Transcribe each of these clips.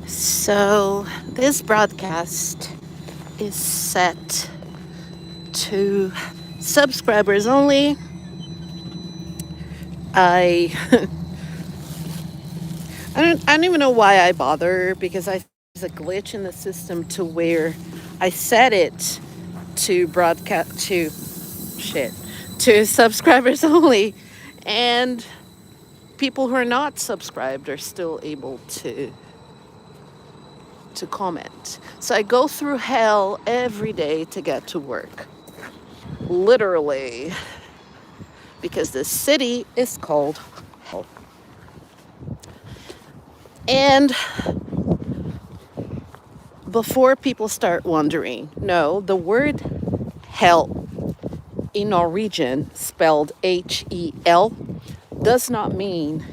So, this broadcast is set to subscribers only. I I don't even know why I bother because I there's a glitch in the system to where I set it to broadcast to subscribers only, and people who are not subscribed are still able to comment. So I go through hell every day to get to work. Literally, because the city is called hell. And before people start wondering, no, the word hell in Norwegian, spelled Hel, does not mean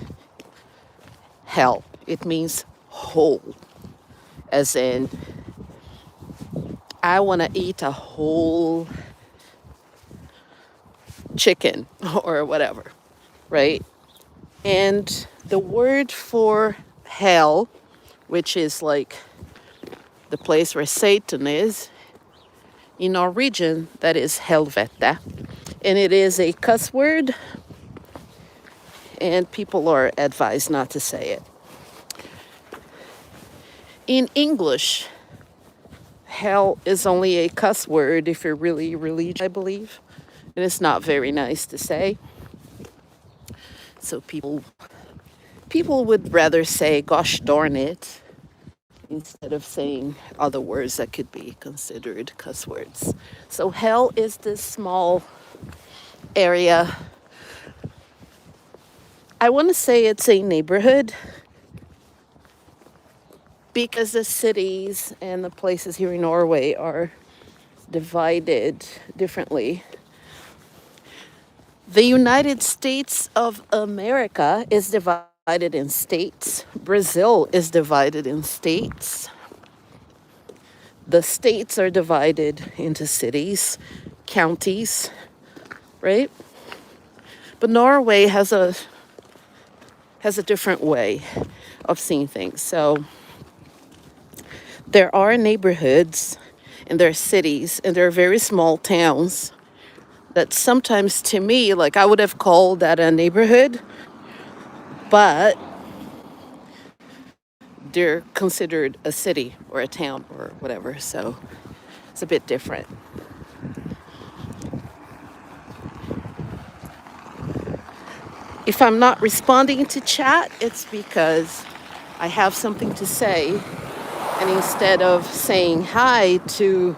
hell. It means whole, as in, I want to eat a whole chicken or whatever, right? And the word for hell, which is like the place where Satan is, in our region, that is helvete. And it is a cuss word, and people are advised not to say it. In English, hell is only a cuss word if you're really religious, I believe. And it's not very nice to say. So people would rather say gosh darn it instead of saying other words that could be considered cuss words. So hell is this small area. I want to say it's a neighborhood because the cities and the places here in Norway are divided differently. The United States of America is divided in states. Brazil is divided in states. The states are divided into cities, counties, right? But Norway has a different way of seeing things. So there are neighborhoods and there are cities and there are very small towns that sometimes to me, like I would have called that a neighborhood, but they're considered a city or a town or whatever. So it's a bit different. If I'm not responding to chat, it's because I have something to say. And instead of saying hi to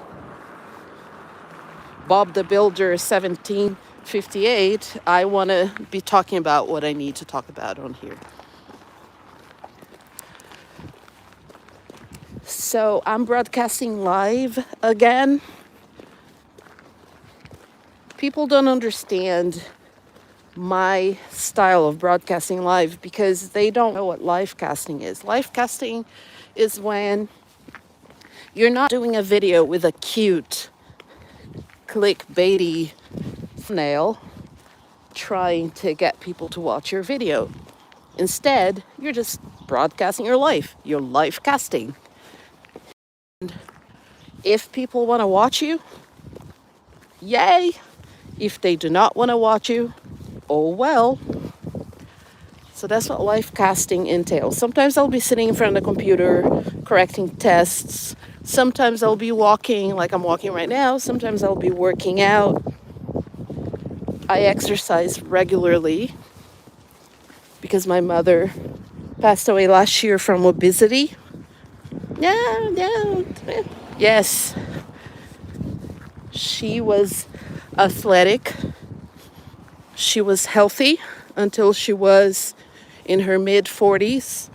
Bob the Builder 1758, I want to be talking about what I need to talk about on here. So I'm broadcasting live again. People don't understand my style of broadcasting live because they don't know what live casting is. Live casting is when you're not doing a video with a cute clickbaity thumbnail trying to get people to watch your video. Instead, you're just broadcasting your life. You're live casting. And if people want to watch you, yay. If they do not want to watch you, oh well. So that's what live casting entails. Sometimes I'll be sitting in front of the computer correcting tests. Sometimes I'll be walking like I'm walking right now. Sometimes I'll be working out. I exercise regularly because my mother passed away last year from obesity. No. Yes. She was athletic. She was healthy until she was in her mid-40s.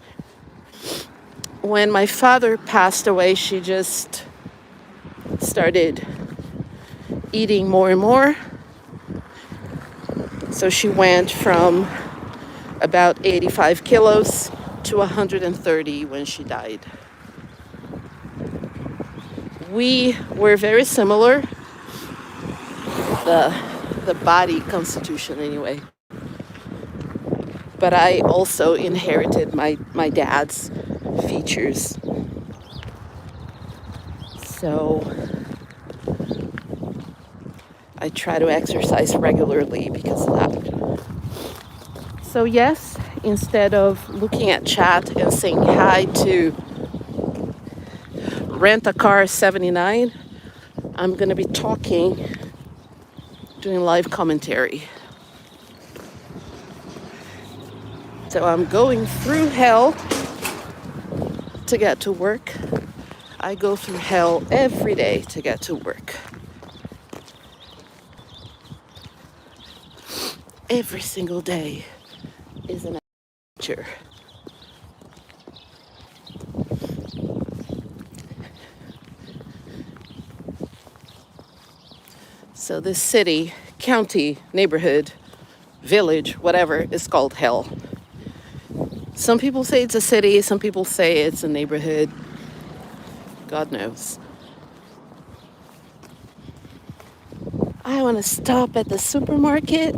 When my father passed away, she just started eating more and more. So she went from about 85 kilos to 130 when she died. We were very similar, the body constitution anyway. but I also inherited my dad's features. So I try to exercise regularly because of that. So yes, instead of looking at chat and saying hi to Rent a Car 79, I'm going to be talking, doing live commentary. So I'm going through hell to get to work. I go through hell every day to get to work. Every single day is an adventure. So this city, county, neighborhood, village, whatever, is called hell. Some people say it's a city, some people say it's a neighborhood. God knows. I want to stop at the supermarket.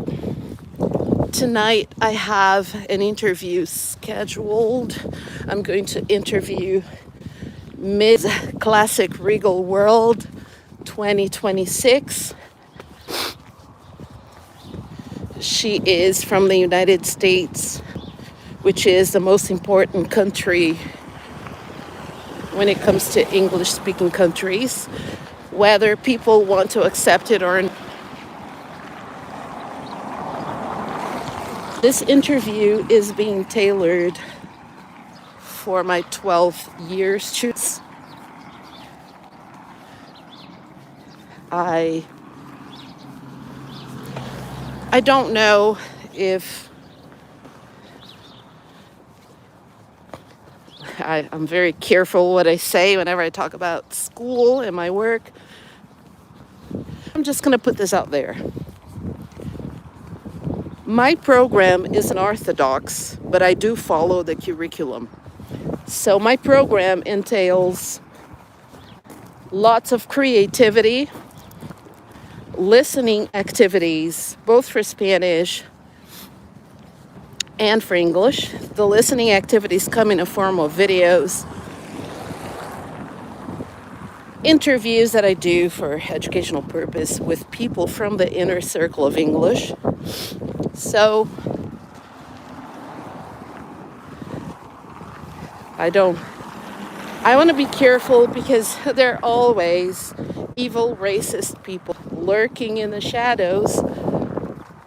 Tonight I have an interview scheduled. I'm going to interview Ms. Classic Regal World 2026. She is from the United States, which is the most important country when it comes to English-speaking countries, whether people want to accept it or not. This interview is being tailored for my 12th year students. I don't know if I'm very careful what I say whenever I talk about school and my work. I'm just going to put this out there. My program isn't orthodox, but I do follow the curriculum. So my program entails lots of creativity, listening activities, both for Spanish and for English. The listening activities come in a form of videos, interviews that I do for educational purpose with people from the inner circle of English. So I want to be careful because there are always evil, racist people lurking in the shadows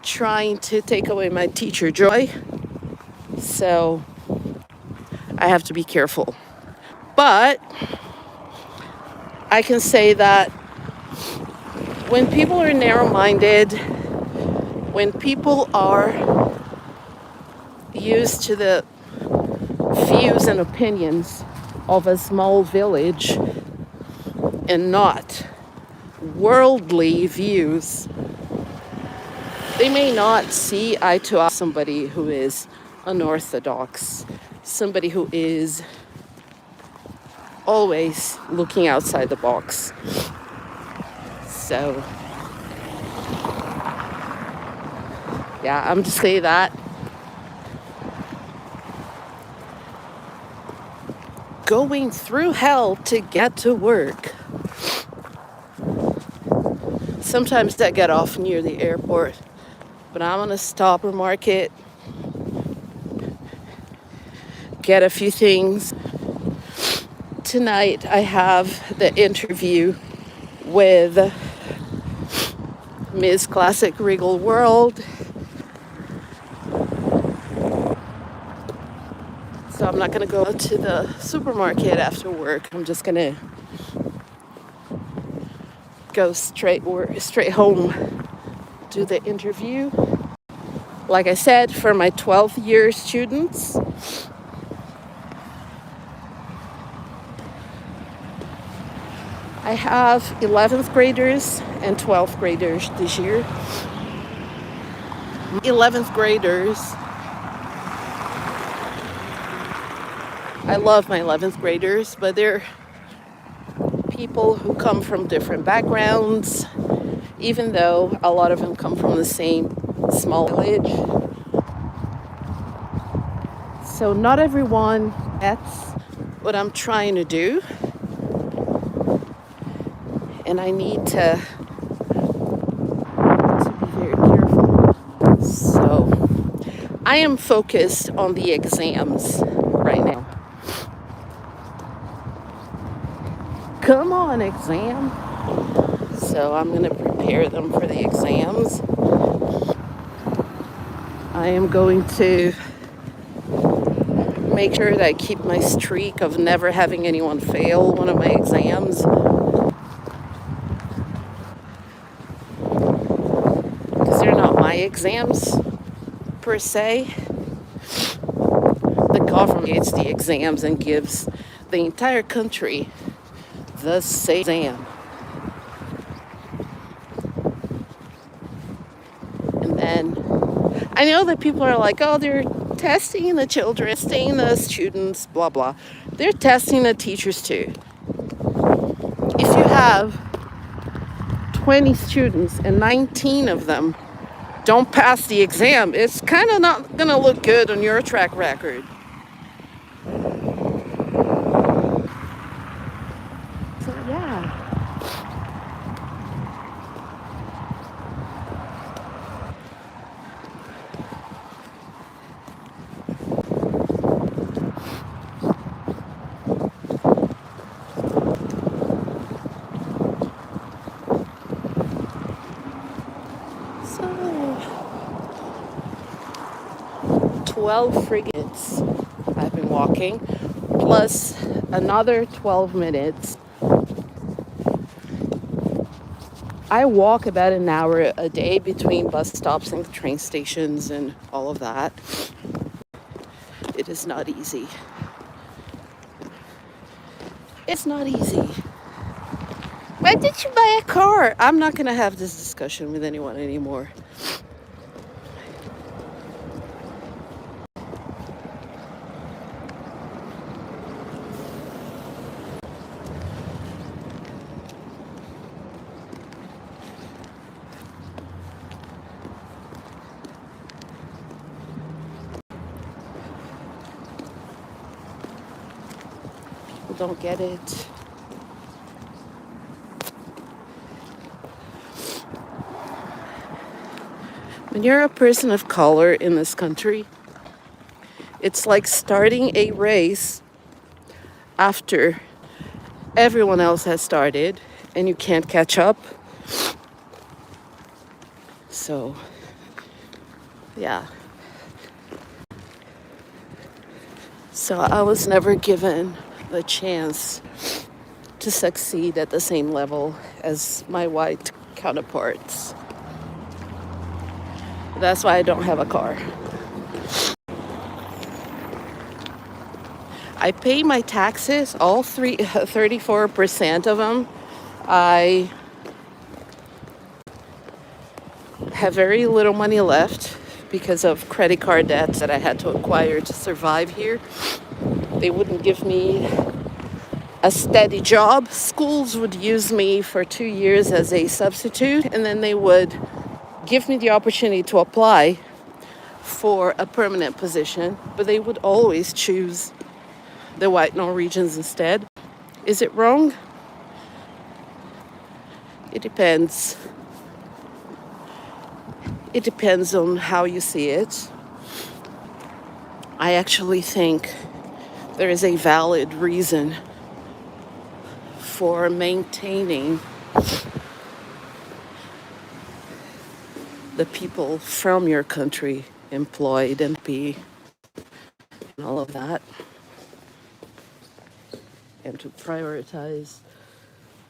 trying to take away my teacher joy. So I have to be careful. But I can say that when people are narrow-minded, when people are used to the views and opinions of a small village and not worldly views, they may not see eye to eye with somebody who is unorthodox, somebody who is always looking outside the box. So, yeah, I'm just saying that. Going through hell to get to work. Sometimes I get off near the airport, but I'm gonna stop or market, get a few things. Tonight I have the interview with Ms. Classic Regal World. So I'm not gonna go to the supermarket after work. I'm just gonna go straight home, do the interview. Like I said, for my 12th year students. I have 11th graders and 12th graders this year. 11th graders, I love my 11th graders, but they're people who come from different backgrounds, even though a lot of them come from the same small village. So not everyone gets what I'm trying to do, and I need to be very careful. So I am focused on the exams right now. Come on, exam. So I'm going to prepare them for the exams. I am going to make sure that I keep my streak of never having anyone fail one of my exams. Because they're not my exams, per se. The government gets the exams and gives the entire country the same exam. And then I know that people are like, oh, they're testing the children, testing the students, blah, blah. They're testing the teachers too. If you have 20 students and 19 of them don't pass the exam, it's kind of not going to look good on your track record. So, yeah. So, 12 frigates I've been walking, plus another 12 minutes. I walk about an hour a day between bus stops and train stations and all of that. It is not easy. It's not easy. Why did you buy a car? I'm not going to have this discussion with anyone anymore. People don't get it. When you're a person of color in this country, it's like starting a race after everyone else has started and you can't catch up. So, yeah. So I was never given the chance to succeed at the same level as my white counterparts. That's why I don't have a car. I pay my taxes, all 34% of them. I have very little money left because of credit card debts that I had to acquire to survive here. They wouldn't give me a steady job. Schools would use me for 2 years as a substitute, and then they would give me the opportunity to apply for a permanent position, but they would always choose the white Norwegians instead. Is it wrong? It depends. It depends on how you see it. I actually think there is a valid reason for maintaining the people from your country employed and be and all of that, and to prioritize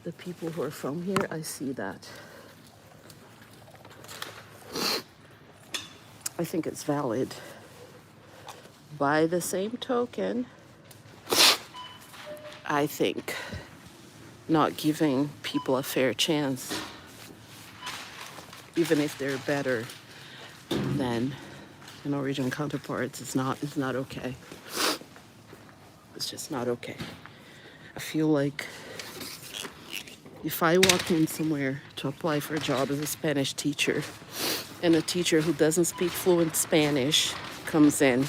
the people who are from here. I see that. I think it's valid. By the same token, I think not giving people a fair chance, even if they're better than the Norwegian counterparts, is not okay. It's just not okay. I feel like if I walk in somewhere to apply for a job as a Spanish teacher, and a teacher who doesn't speak fluent Spanish comes in,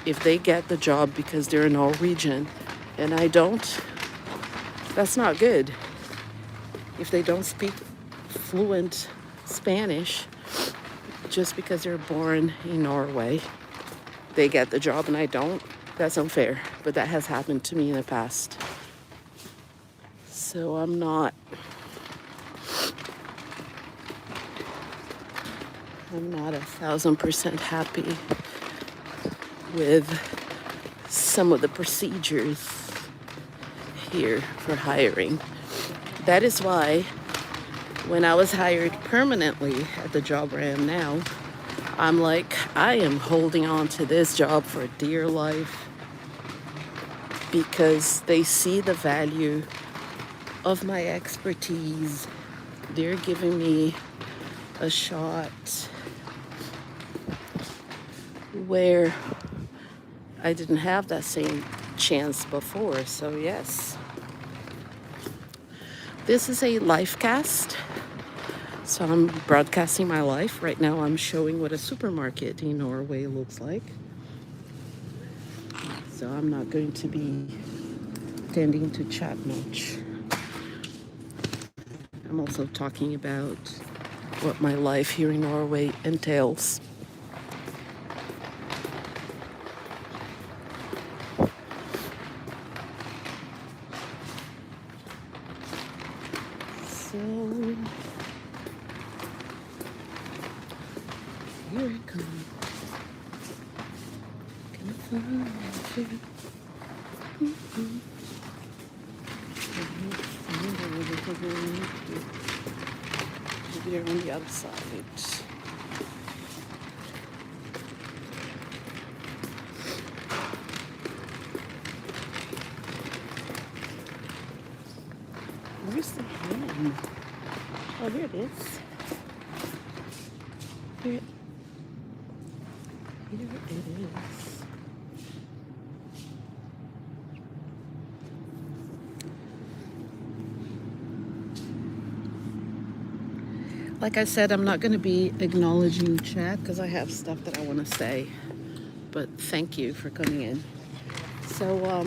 if they get the job because they're a Norwegian and I don't, that's not good. If they don't speak fluent Spanish just because they're born in Norway, they get the job and I don't, that's unfair. But that has happened to me in the past. So I'm not 1,000% happy with some of the procedures here for hiring. That is why when I was hired permanently at the job where I am now, I'm like, I am holding on to this job for dear life because they see the value of my expertise. They're giving me a shot where I didn't have that same chance before. So yes, this is a life cast. So I'm broadcasting my life. Right now I'm showing what a supermarket in Norway looks like. So I'm not going to be tending to chat much. I'm also talking about what my life here in Norway entails. So here it comes. Gonna find you. Maybe they're on the other side. Where's the hen? Oh, here it is. Here it is. Like I said, I'm not going to be acknowledging chat because I have stuff that I want to say. But thank you for coming in. So, I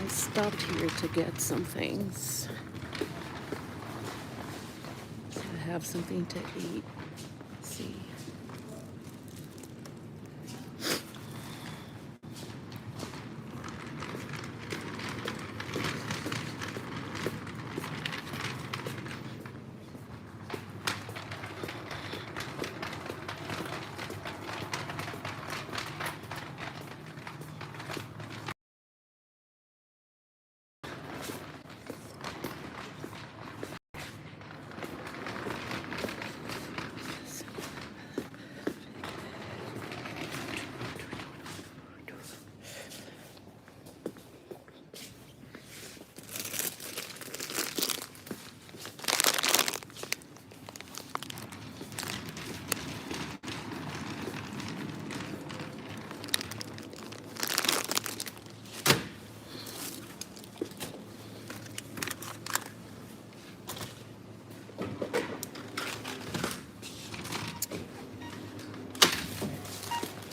stopped here to get some things. To have something to eat. Let's see.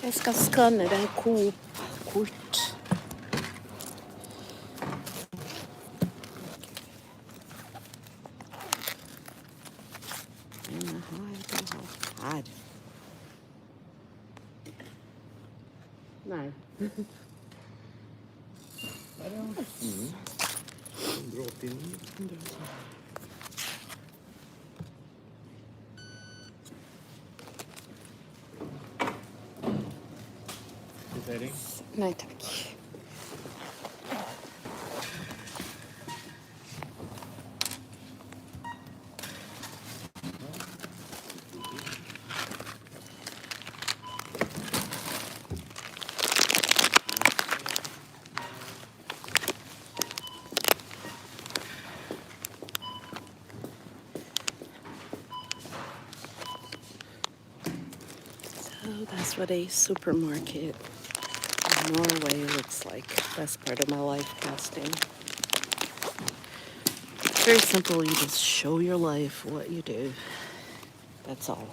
Jeg skal skanne den Coop-kort. Her. Nei. Der, ja. 189. Kvittering? Nei takk. So that's what a supermarket in Norway looks like. That's part of my life casting. It's very simple. You just show your life what you do. That's all.